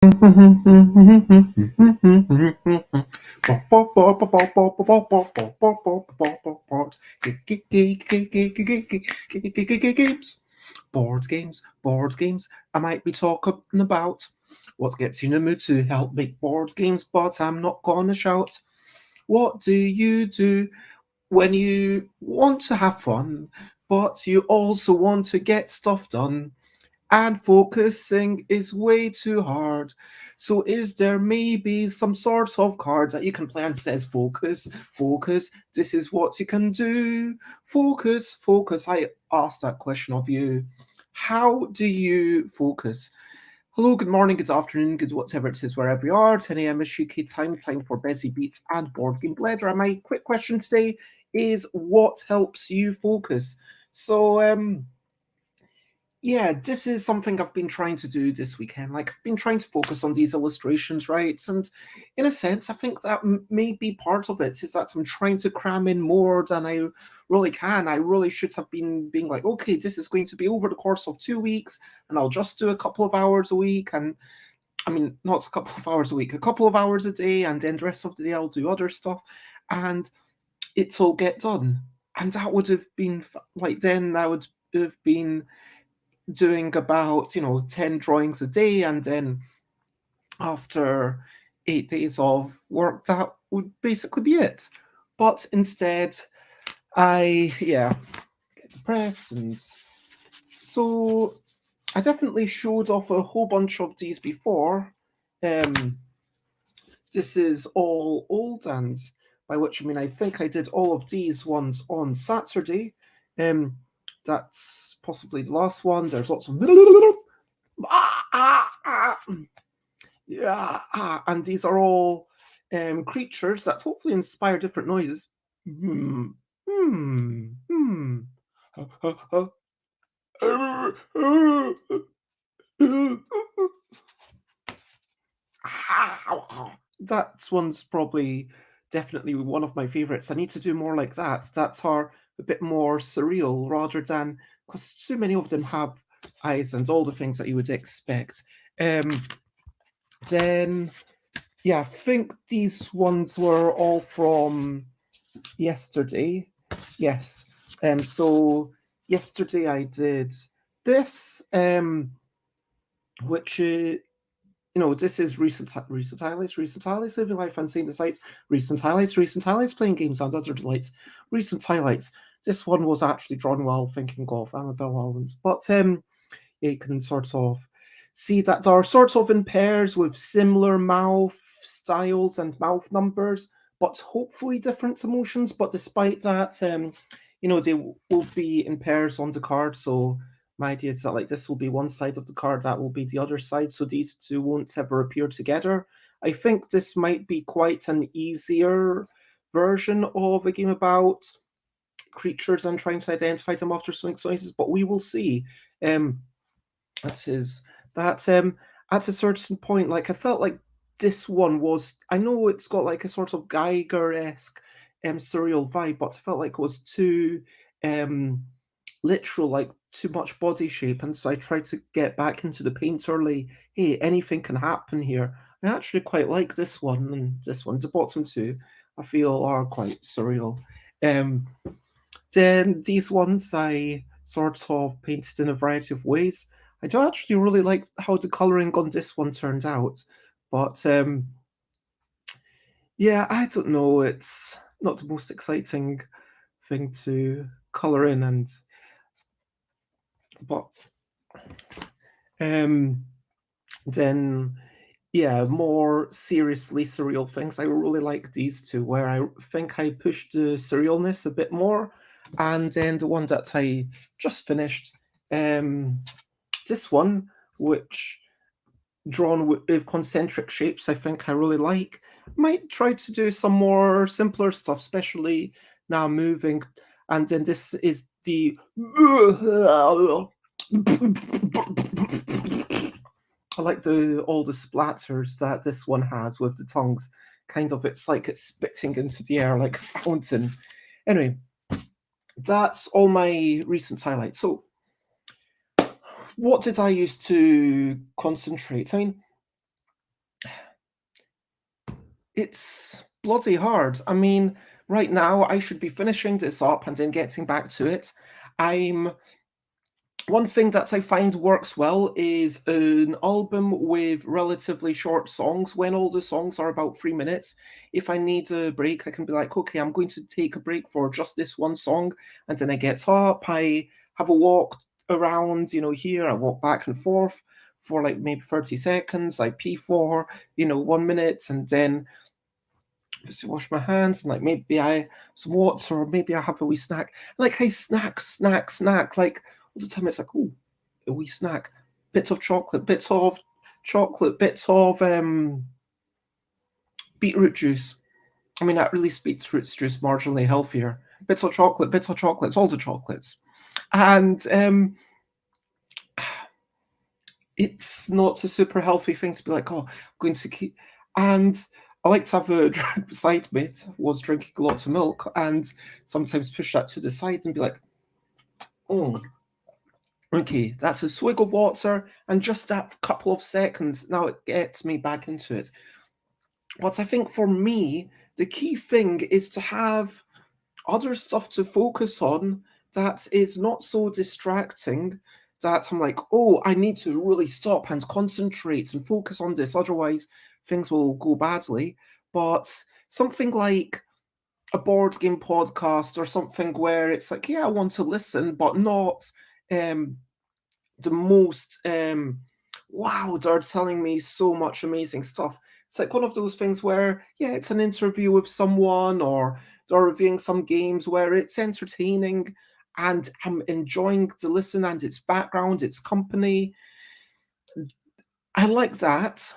Board games. I might be talking about what gets you in the mood to help make board games, but I'm not gonna shout. What do you do when you want to have fun, but you also want to get stuff done? And focusing is way too hard. So, is there maybe some sort of card that you can play and says focus, focus, this is what you can do? Focus, focus. I asked that question of you. How do you focus? Hello, good morning, good afternoon, good whatever it is, wherever you are. 10 a.m. is UK time for Busy Beats and Board Game Blender. And my quick question today is what helps you focus? So, yeah, this is something I've been trying to do this weekend. Like, I've been trying to focus on these illustrations, right? And in a sense, I think that may be part of it is that I'm trying to cram in more than I really can. I really should have been being like, okay, this is going to be over the course of 2 weeks, and I'll just do a couple of hours a week. And I mean, not a couple of hours a week, a couple of hours a day, and then the rest of the day I'll do other stuff, and it'll get done. And that would have been like, then I would have been doing about 10 drawings a day, and then after 8 days of work that would basically be it. But instead I get depressed, and so I definitely showed off a whole bunch of these before. This is all old, and by which I mean I think I did all of these ones on Saturday. That's possibly the last one. There's lots of and these are all creatures that hopefully inspire different noises. Hmm. Hmm. Hmm. That one's probably definitely one of my favorites. I need to do more like that. That's are a bit more surreal rather than because too many of them have eyes and all the things that you would expect. Then I think these ones were all from yesterday. Yes. So yesterday I did this, which this is recent highlights, living life and seeing the sights, recent highlights, playing games and other delights, recent highlights. This one was actually drawn while thinking of Annabelle Holland, but you can sort of see that are sort of in pairs with similar mouth styles and mouth numbers, but hopefully different emotions. But despite that, they will be in pairs on the card. So my idea is that like this will be one side of the card, that will be the other side. So these two won't ever appear together. I think this might be quite an easier version of a game about creatures and trying to identify them after swing noises, but we will see. That is that at a certain point, like I felt like this one was. I know it's got like a sort of Geiger-esque surreal vibe, but I felt like it was too literal, like too much body shape, and so I tried to get back into the painterly. Hey, anything can happen here. I actually quite like this one and this one. The bottom two, I feel, are quite surreal. Then these ones I sort of painted in a variety of ways. I do actually really like how the coloring on this one turned out, but I don't know. It's not the most exciting thing to color in, and but then more seriously surreal things. I really like these two, where I think I pushed the surrealness a bit more, and then the one that I just finished, this one, which drawn with concentric shapes, I think I really like. Might try to do some more simpler stuff, especially now moving. And then this is the I like all the splatters that this one has with the tongues. Kind of, it's like it's spitting into the air like a fountain. Anyway, that's all my recent highlights. So, what did I use to concentrate? I mean, it's bloody hard. I mean, right now I should be finishing this up and then getting back to it. I'm One thing that I find works well is an album with relatively short songs. When all the songs are about 3 minutes, if I need a break, I can be like, okay, I'm going to take a break for just this one song. And then I get up, I have a walk around, here, I walk back and forth for like maybe 30 seconds. I pee for, 1 minute, and then just wash my hands, and like maybe I some water, or maybe I have a wee snack. Like I snack. Like all the time, it's like, oh, a wee snack, bits of chocolate, bits of beetroot juice. I mean, that really beetroot juice marginally healthier. Bits of chocolates, all the chocolates, and it's not a super healthy thing to be like, oh, I'm going to keep. And I like to have a drink beside me. Was drinking lots of milk, and sometimes push that to the side and be like, oh, okay, that's a swig of water, and just that couple of seconds, now it gets me back into it. But I think for me, the key thing is to have other stuff to focus on that is not so distracting that I'm like, oh, I need to really stop and concentrate and focus on this, otherwise things will go badly. But something like a board game podcast or something where it's like, yeah, I want to listen, but not um, the most wow, they're telling me so much amazing stuff. It's like one of those things where, yeah, it's an interview with someone, or they're reviewing some games where it's entertaining and I'm enjoying the listen and its background, its company. I like that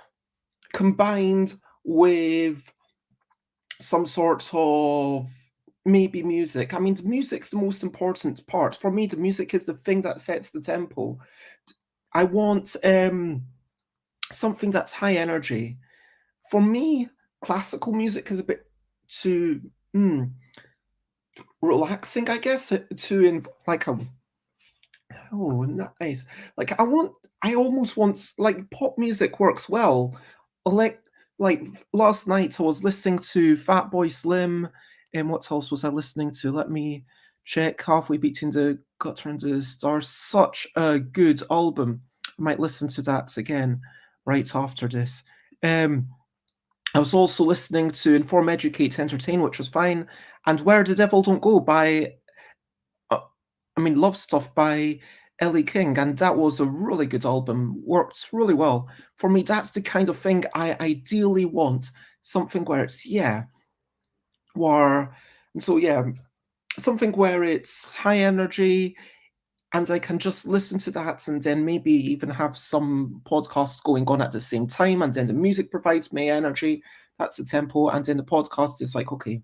combined with some sort of maybe music. I mean, the music's the most important part. For me, the music is the thing that sets the tempo. I want something that's high energy. For me, classical music is a bit too relaxing, I guess. Like a oh, nice. Like I almost want like pop music works well. Like last night, I was listening to Fatboy Slim, and what else was I listening to? Let me check. Halfway Between the Gutter and the Stars. Such a good album. I might listen to that again right after this. Um, I was also listening to Inform, Educate, Entertain, which was fine, and Where the Devil Don't Go by, uh, Love Stuff by Ellie King, and that was a really good album. Worked really well for me. That's the kind of thing I ideally want. Something where it's where so yeah, something where it's high energy, and I can just listen to that, and then maybe even have some podcasts going on at the same time, and then the music provides me energy. That's the tempo, and then the podcast is like, okay.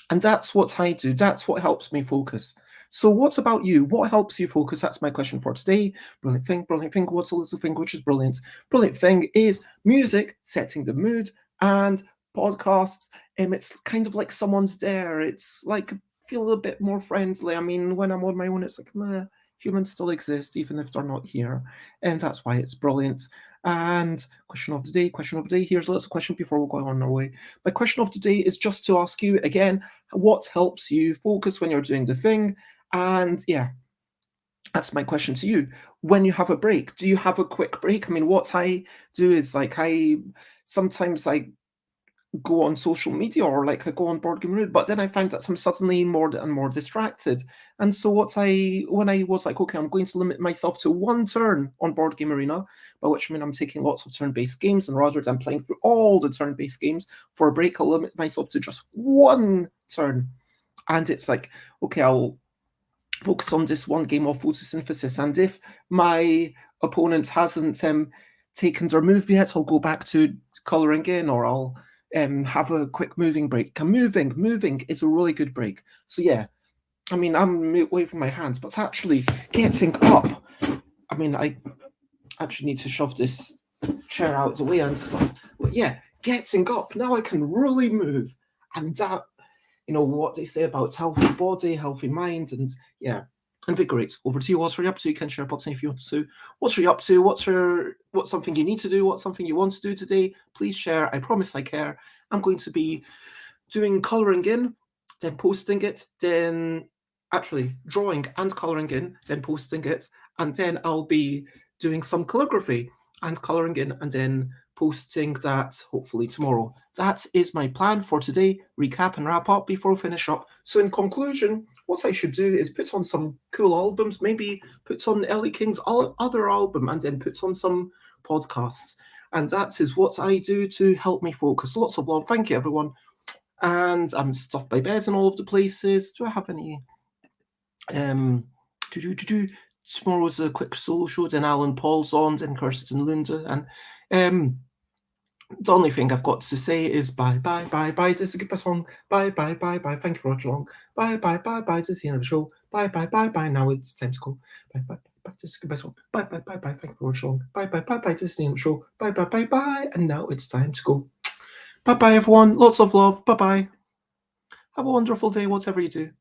And that's what I do. That's what helps me focus. So what about you? What helps you focus? That's my question for today. Brilliant thing, brilliant thing. What's a little thing which is brilliant? Brilliant thing is music setting the mood, and podcasts. It's kind of like someone's there. It's like feel a bit more friendly. I mean, when I'm on my own, it's like, meh, humans still exist even if they're not here, and that's why it's brilliant. And question of the day, here's a little question before we go on our way. My question of the day is just to ask you again, what helps you focus when you're doing the thing? And yeah, that's my question to you. When you have a break, do you have a quick break? I mean, what I do is like I sometimes I go on social media, or like I go on Board Game Road, but then I find that I'm suddenly more and more distracted. And so when I was like, okay, I'm going to limit myself to one turn on Board Game Arena, by which I mean I'm taking lots of turn-based games, and rather than playing through all the turn-based games for a break, I'll limit myself to just one turn. And it's like, okay, I'll focus on this one game of photosynthesis, and if my opponent hasn't taken their move yet, I'll go back to colouring in, or I'll have a quick moving break. Moving is a really good break. So yeah, I mean, I'm waving my hands, but actually getting up. I mean, I actually need to shove this chair out the way and stuff. But yeah, getting up, now I can really move. And that, what they say about healthy body, healthy mind, and yeah. invigorate. Over to you. What's you up to? You can share button if you want to. What's you up to? What's something you need to do? What's something you want to do today? Please share. I promise I care. I'm going to be doing colouring in, then posting it, then actually drawing and colouring in, then posting it, and then I'll be doing some calligraphy and colouring in, and then posting that hopefully tomorrow. That is my plan for today. Recap and wrap up before we finish up. So in conclusion, what I should do is put on some cool albums, maybe put on Ellie King's other album, and then put on some podcasts. And that is what I do to help me focus. Lots of love. Thank you, everyone. And I'm stuffed by beds in all of the places. Do I have any tomorrow's a quick solo show, then Alan Paul's on, then Kirsten Lunda, and the only thing I've got to say is bye. This is a goodbye song. Bye. Thank you for watching along. Bye. This is the end of the show. Bye. Now it's time to go. Bye. This is a goodbye song. Bye. Thank you for watching along. Bye. This is the end of the show. Bye. And now it's time to go. Bye, everyone. Lots of love. Bye. Have a wonderful day, whatever you do.